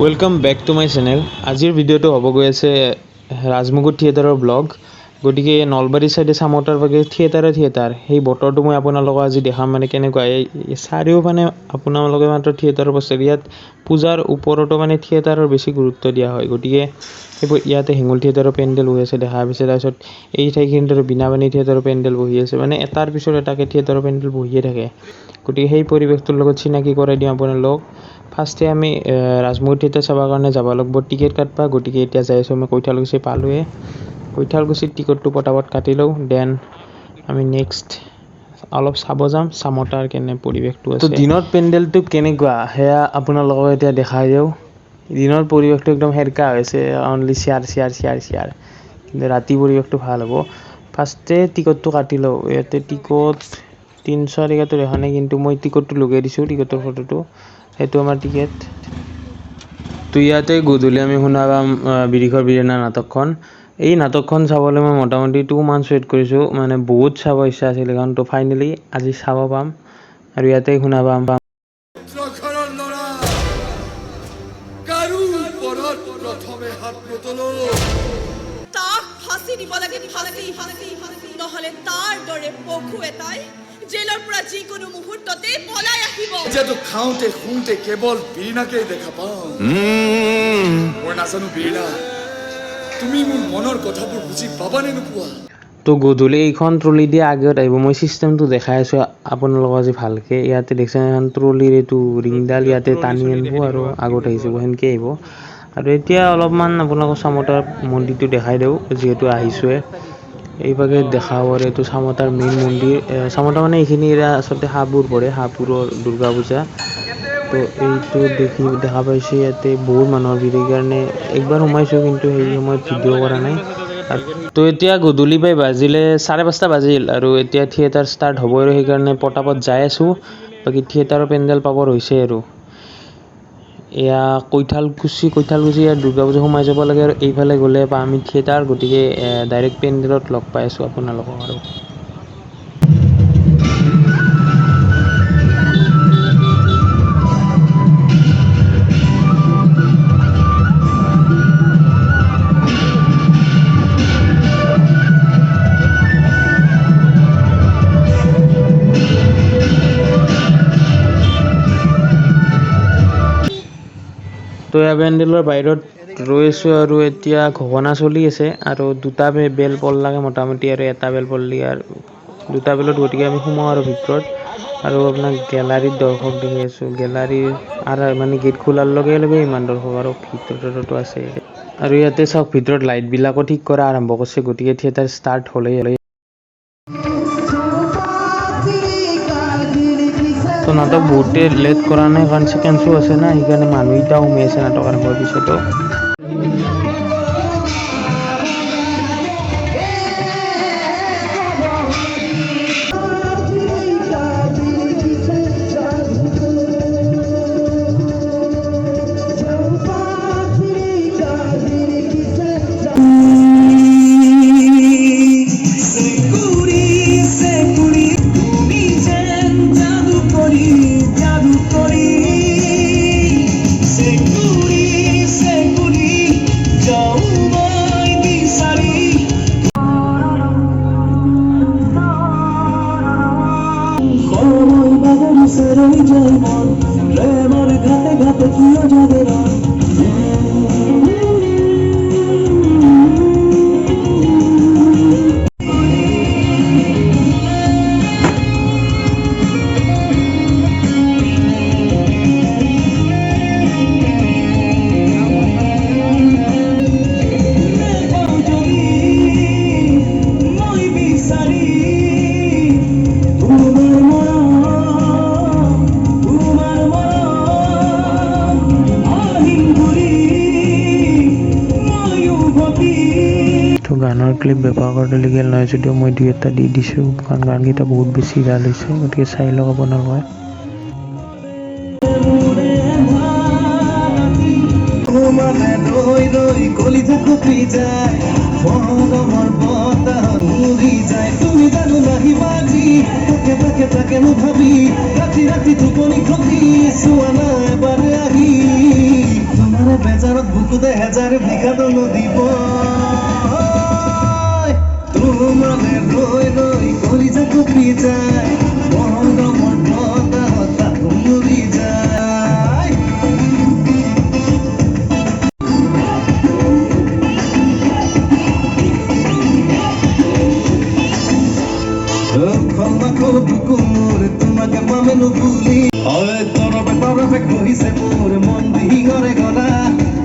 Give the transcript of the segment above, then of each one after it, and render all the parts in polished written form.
Welcome back to my channel. আজিৰ ভিডিঅ'টো হ'ব গৈ আছে ৰাজমুকুট থিয়েটাৰৰ ব্লগ। গতিকে নলবাৰী চাইডে চামতাৰ বাগে থিয়েটাৰ সেই বতৰটো মই আপোনালোকক আজি দেখাম। মানে কেনেকুৱা এই চাৰিওফানে আপোনালোকে মাত্ৰ থিয়েটাৰৰ বস্তু ইয়াত পূজাৰ ওপৰতো মানে থিয়েটাৰৰ বেছি গুৰুত্ব দিয়া হয়। গতিকে সেইবোৰ ইয়াতে হেঙুল থিয়েটাৰৰ পেণ্ডেল হৈ আছে দেখা পাইছে। তাৰপিছত এই ঠাইখিনিত বীণাপাণি থিয়েটাৰৰ পেণ্ডেল বহি আছে, মানে এটাৰ পিছত এটাকে থিয়েটাৰৰ পেণ্ডেল বহিয়ে থাকে। গতিকে সেই পৰিৱেশটোৰ লগত চিনাকি কৰাই দিওঁ আপোনালোকক। ফাৰ্ষ্টে আমি ৰাজমুকুট থিয়েটাৰ চাবৰ কাৰণে যাব লাগিব, টিকেট কাটবা। গতিকে এতিয়া যাই আছোঁ, মই কৈঠালকুছি পালোঁৱে। কৈঠালকুছিত টিকটটো পটাপট কাটি লওঁ, দেন আমি নেক্সট অলপ চাব যাম চামতাৰ কেনে পৰিৱেশটো আছে। দিনত পেণ্ডেলটো কেনেকুৱা সেয়া আপোনালোকক এতিয়া দেখাই দিওঁ। দিনৰ পৰিৱেশটো একদম সেৰকা হৈছে, অনলি চিয়াৰ। কিন্তু ৰাতি পৰিৱেশটো ভাল হ'ব। ফাৰ্ষ্টে টিকটটো কাটি লওঁ। ইয়াতে টিকট 300 টকাটো দেখা নাই, কিন্তু মই টিকটটো লগাই দিছোঁ, টিকটৰ ফটোটো। সেইটো আমাৰ টিকেট। তো ইয়াতে গধূলি আমি শুনা পাম বিৰিখৰ বীৰেনা নাটকখন। এই নাটকখন চাবলৈ মই মোটামুটি 2 months ৱেইট কৰিছোঁ, মানে বহুত চাব ইচ্ছা আছিল কাৰণ। তো ফাইনেলি আজি চাব পাম আৰু ইয়াতে শুনা পাম। নহলে তাৰ দৰে পশু এটাই জেলৰ পৰা যিকোনো মুহূৰ্ততে পলাই আহিব। যেটো খাওঁতে শুওঁতে কেৱল বীণাকেই দেখা পাওঁ। মই নাজানো বীণা, তুমি মোৰ মনৰ কথাবোৰ বুজি পাবানে নোপোৱা? তো গধূলি এইখন ট্ৰলি দিয়ে আগত আহিব। মই চিষ্টেমটো দেখাই আছোঁ আপোনালোকক আজি ভালকৈ। ইয়াতে দেখিছে এখন ট্ৰলিৰ এইটো ৰিংডাল ইয়াতে টানি আনিব আৰু আগত আহি যাব, সেনেকৈ আহিব। আৰু এতিয়া অলপমান আপোনালোকক চামতাৰ মন্দিৰটো দেখাই দিওঁ, যিহেতু আহিছোঁৱে। এইভাগে দেখাব আৰু এইটো চামতাৰ মেইন মন্দিৰ। চামতা মানে এইখিনি আচলতে হাবুৰ পৰে, হাবুৰৰ দুৰ্গা পূজা। তো এইটো দেখা পাইছে ইয়াতে বহুত মানুহৰ ভিৰ। সেইকাৰণে একবাৰ সোমাইছোঁ, কিন্তু সেই সময়ত ভিডিঅ' কৰা নাই। তো এতিয়া গধূলি পাই বাজিলে 5:30 বাজিল আৰু এতিয়া থিয়েটাৰ ষ্টাৰ্ট হ'ব আৰু সেইকাৰণে পটাপট যাই আছোঁ। বাকী থিয়েটাৰৰ পেণ্ডেল পাবৰ হৈছে আৰু এয়া কৈঠালকুছি ইয়াত দুৰ্গা পূজা সোমাই যাব লাগে আৰু এইফালে গ'লে বা আমি থিয়েটাৰ। গতিকে ডাইৰেক্ট পেণ্ডেলত লগ পাই আছোঁ আপোনালোকক আৰু। তো এয়া পেণ্ডেলৰ বাহিৰত ৰৈ আছোঁ আৰু এতিয়া ঘোষণা চলি আছে আৰু 2টা বেল পৰলাগে মোটামুটি, আৰু এটা বেল পৰলি আৰু 2টা বেলত। গতিকে আমি সোমাওঁ আৰু ভিতৰত। আৰু আপোনাক গেলাৰীত দৰ্শক দেখি আছোঁ, গেলাৰীৰ আৰু মানে গেট খোলাৰ লগে লগে ইমান দৰ্শক আৰু ভিতৰতো আছে। আৰু ইয়াতে চাওক ভিতৰত লাইটবিলাকো ঠিক কৰা আৰম্ভ কৰিছে। গতিকে থিয়েটাৰ ষ্টাৰ্ট হ'লেই। তো নাটক বহুতে লেট কৰা নাই কাৰণ ছেকেণ্ড শ্ব' আছে না, সেইকাৰণে মানুহ এতিয়াও সোমাই আছে নাটক আৰম্ভ হোৱাৰ পিছতো। গানৰ ক্লিপ ব্যৱহাৰ কৰোঁতে লিগেল নহয় যদিও মই 2-এটা দি দিছোঁ, কাৰণ গানকেইটা বহুত বেছি ভাল হৈছে। গতিকে চাই লওক আপোনালোকে। বেজাৰত বুকুতে হেজাৰ বিঘাত নদী বয় তোমালে ৰৈ ৰৈ কৰি যা কপি যায় মৰমৰ বতাহত উমৰি যায় তোমাকে পামে নুবুলি তৰপে কহিছে মোৰ মন দিহি ঘৰে গলা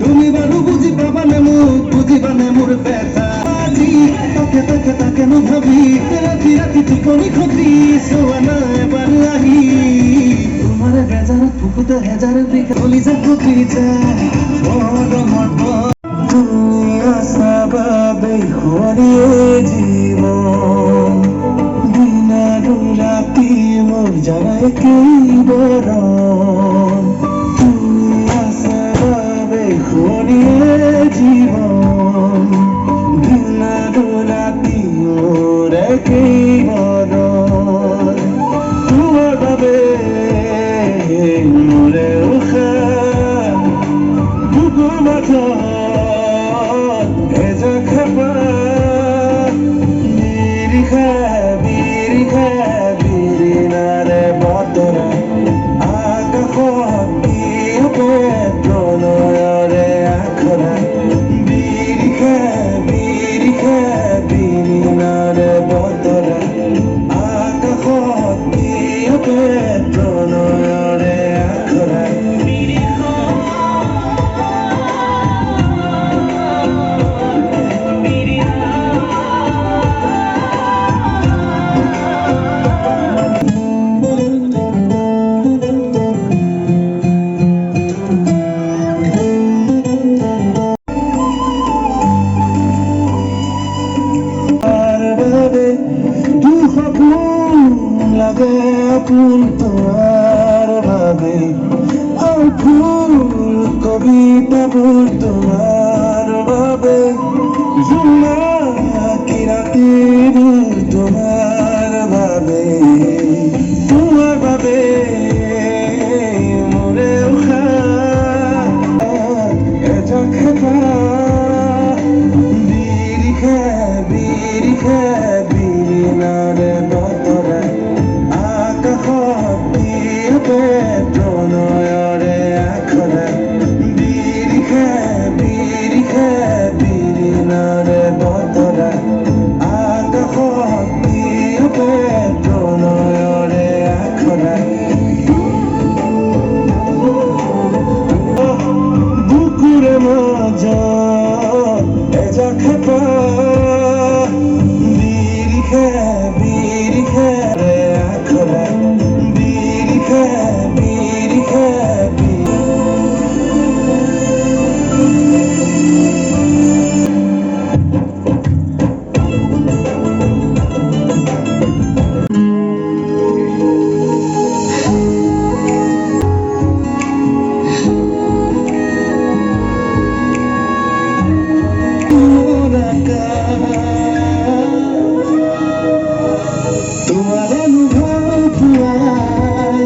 তুমি বাৰু বুজি পাবানে মোক বুজিবানে মোৰ বেটা আজি তাকে নুভাবি ৰাতি ৰাতি টোপনি খতি চোৱা নাই বাৰু আহি তোমাৰে বেজাৰত বুকুতে হেজাৰ বিঘা গলি যা কপি যায় মৰমৰ দুনিয়া চাবাবে হৰিয়ে জীৱন রাতি মোর জানায় কেইবরণ তুমি আসবে খনিয়ে জীবন দিনা রাতি মোর কেইবরণ তোমার বাবে মোরে উখা বুকুর মাথা ভেজা খাবা নিরিখা বিরিনারে বতরা আকাশত দিয়কে প্ৰণয়ৰে আখৰা বিৰিখা বিৰিনাৰে বতৰা আকাশত দিয়কে প্ৰণয়ৰে আখৰা লাগে ফুল তোমাৰ ভাবে আৰ ফুল কবিতাবোৰ তোমাৰ ভাবে জোনাকি ৰাতিবোৰ তোমাৰ ভাবে মোৰে উখা এটা খেপা বিৰিখা বিৰিনাৰে বতৰা প্ৰণয়ৰে আখৰা বিৰিখা বিৰিনাৰে বতৰা আকাশত দিয়কে প্ৰণয়ৰে আখৰা বুকুৰে মাজত এজা খেপা বিৰিখাৰে আখৰা বিৰিখা তোমাৰ অনুভৱ পুৱাই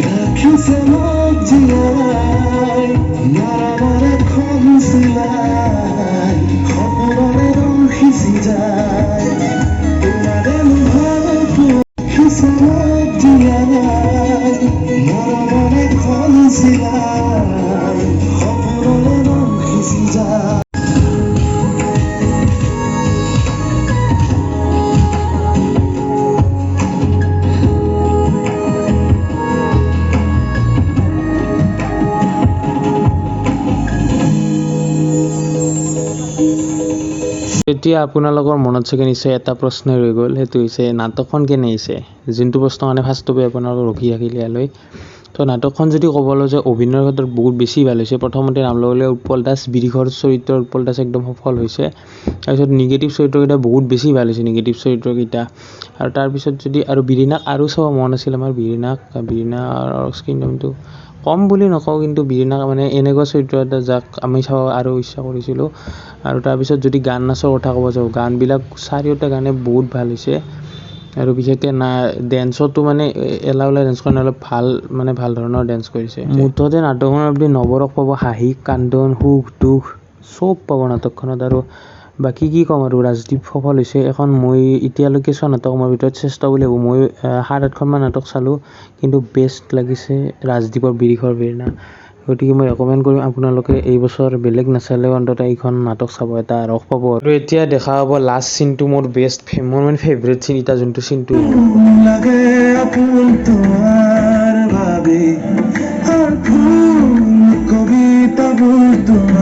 ৰাখিছে মোক জীয়াই মৰমৰে খন চিলাই সপোনৰে ৰং সিঁচি যায় তোমাৰ অনুভৱ ৰাখিছে মোক জীয়াই মৰমৰে খন চিলাই সপোনৰে ৰং সিঁচি যায় এতিয়া আপোনালোকৰ মনত চাগে নিশ্চয় এটা প্ৰশ্ন ৰৈ গ'ল, সেইটো হৈছে নাটকখন কেনে হৈছে, যোনটো প্ৰশ্ন মানে ফাৰ্ষ্টতে আপোনালোকক ৰখি থাকিলে ইয়ালৈ। তো নাটকখন যদি ক'বলৈ যায় অভিনয়ৰ ক্ষেত্ৰত বহুত বেছি ভাল হৈছে। প্ৰথমতে নাম ল'বলৈ উৎপল দাস, বিৰিখৰ চৰিত্ৰ উৎপল দাস একদম সফল হৈছে। তাৰপিছত নিগেটিভ চৰিত্ৰকেইটা বহুত বেছি ভাল হৈছে, নিগেটিভ চৰিত্ৰকেইটা। আৰু তাৰপিছত যদি আৰু বিৰিনাক আৰু চাব মন আছিল আমাৰ, বিৰিনাৰ স্ক্ৰীন টাইমটো কম বুলি নকওঁ, কিন্তু বিৰিনাক মানে এনেকুৱা চৰিত্ৰ এটা যাক আমি চাব আৰু ইচ্ছা কৰিছিলোঁ। আৰু তাৰপিছত যদি গান নাচৰ কথা ক'ব যাওঁ, গানবিলাক চাৰিওটা গানে বহুত ভাল হৈছে। আৰু বিশেষকৈ না ডেন্সতো মানে এলাহ ডেন্স কৰা অলপ ভাল ধৰণৰ ডেন্স কৰিছে মুঠতে নাটকখনৰ আপুনি নৱৰস পাব হাঁহি কান্দোন সুখ দুখ চব পাব নাটকখনত আৰু বাকী কি ক'ম আৰু ৰাজদীপ সফল হৈছে এখন মই এতিয়ালৈকে চোৱা নাটকৰ ভিতৰত শ্ৰেষ্ঠ বুলি ভাবোঁ মই 7-8খনমান নাটক চালোঁ কিন্তু বেষ্ট লাগিছে ৰাজদীপৰ বিৰিখৰ বীৰণা গতিকে মই ৰেকমেণ্ড কৰিম আপোনালোকে এই বছৰ বেলেগ নাচালেও অন্ততঃ এইখন নাটক চাব এটা ৰস পাব আৰু এতিয়া দেখা পাব লাষ্ট চিনটো মোৰ মোৰ মানে ফেভৰেট চিন এটা যোনটো চিনটো লাগে আপোন তোমাৰ ভাবে আৰ ফুল কবিতাবোৰ তোমাৰ